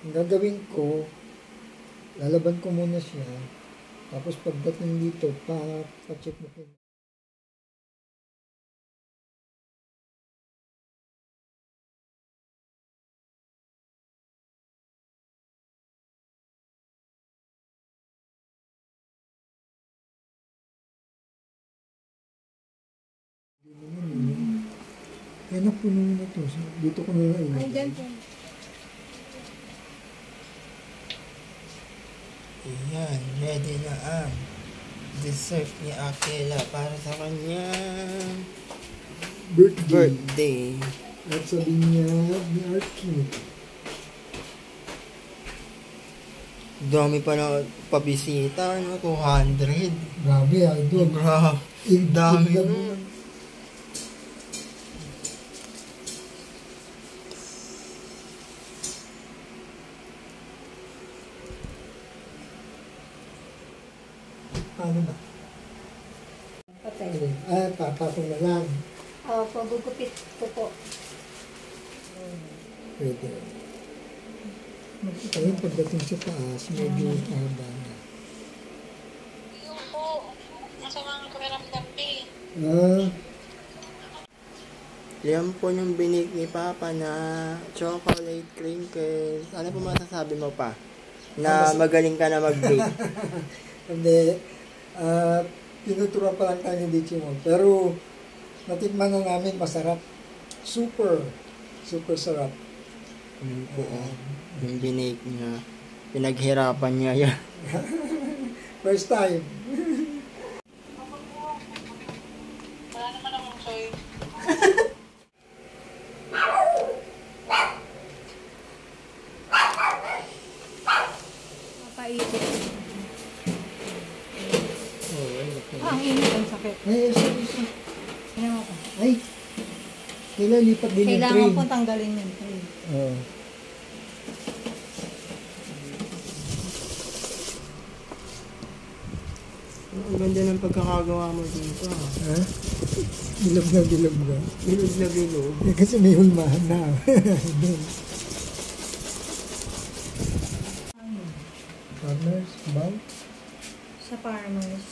Ang gagawin ko, lalaban ko muna siya. Tapos pagdating dito, pa-check mo ko. Kaya napuno na ito. So, dito ko na ilagay. Ay, dyan po. Ayan, ready na ang dessert ni Akela para sa kanyang birthday. At sabi niya ni Archie. Dami pa na pabisita, no? 200. Grabe, idol. Grabe. Dami nun. Paano ba? Patay. Papatong na lang. Pagugupit ko po. Pwede. Ayun, pagdating sa taas, medyo haba na. Yung po, masamang pakiramdam din. Yan po yung binig ni Papa na chocolate crinkles. Ano po masasabi mo pa? Na magaling ka na mag-bake. Hindi. Tinuturuan pa lang tayo ni Dichimo. Pero, natikman na namin, masarap. Super sarap. Yun po, yung binake niya. Pinaghirapan niya yan. First time. Wala naman akong soy. Mapaipit. Ang init, ang sakit. Ay, kailan lipat din yung train. Kailangan po tanggalin yun. Oo. Ang ganda ng pagkakagawa mo dito. Ha? Bilog na. Bilog na bilog. Kasi may hulmahan na. Farmers, bang? Sa farmers.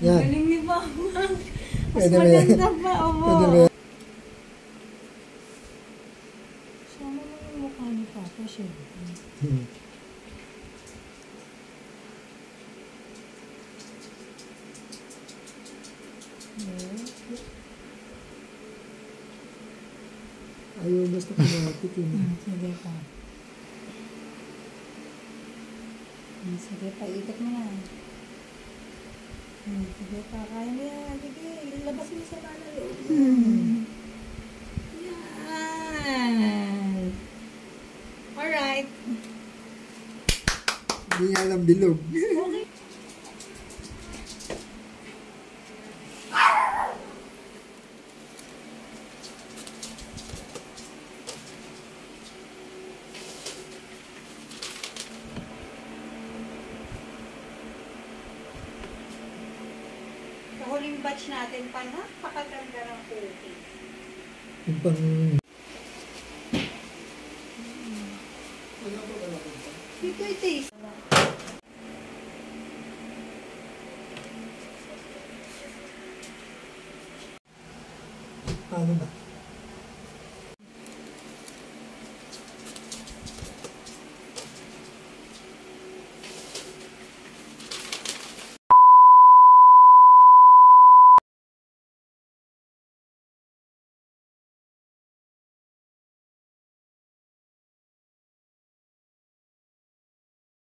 Yan. Galing ni Mama. Mas Pwede ba yan? maganda pa, opo. Pwede ba yan? Sama mo yung mukha ni Papa siya. Ayaw, basta kumapit yun. Sige pa. Sige pa, ikot mo na. Sige pa, kaya mo yan. Sige, ilabas mo sa mana loob. Yan. Alright. Hindi nga alam bilog. Sa huling batch natin pa, napakaganda ng cookies. Yung pang... Dito i-taste. Paano ba?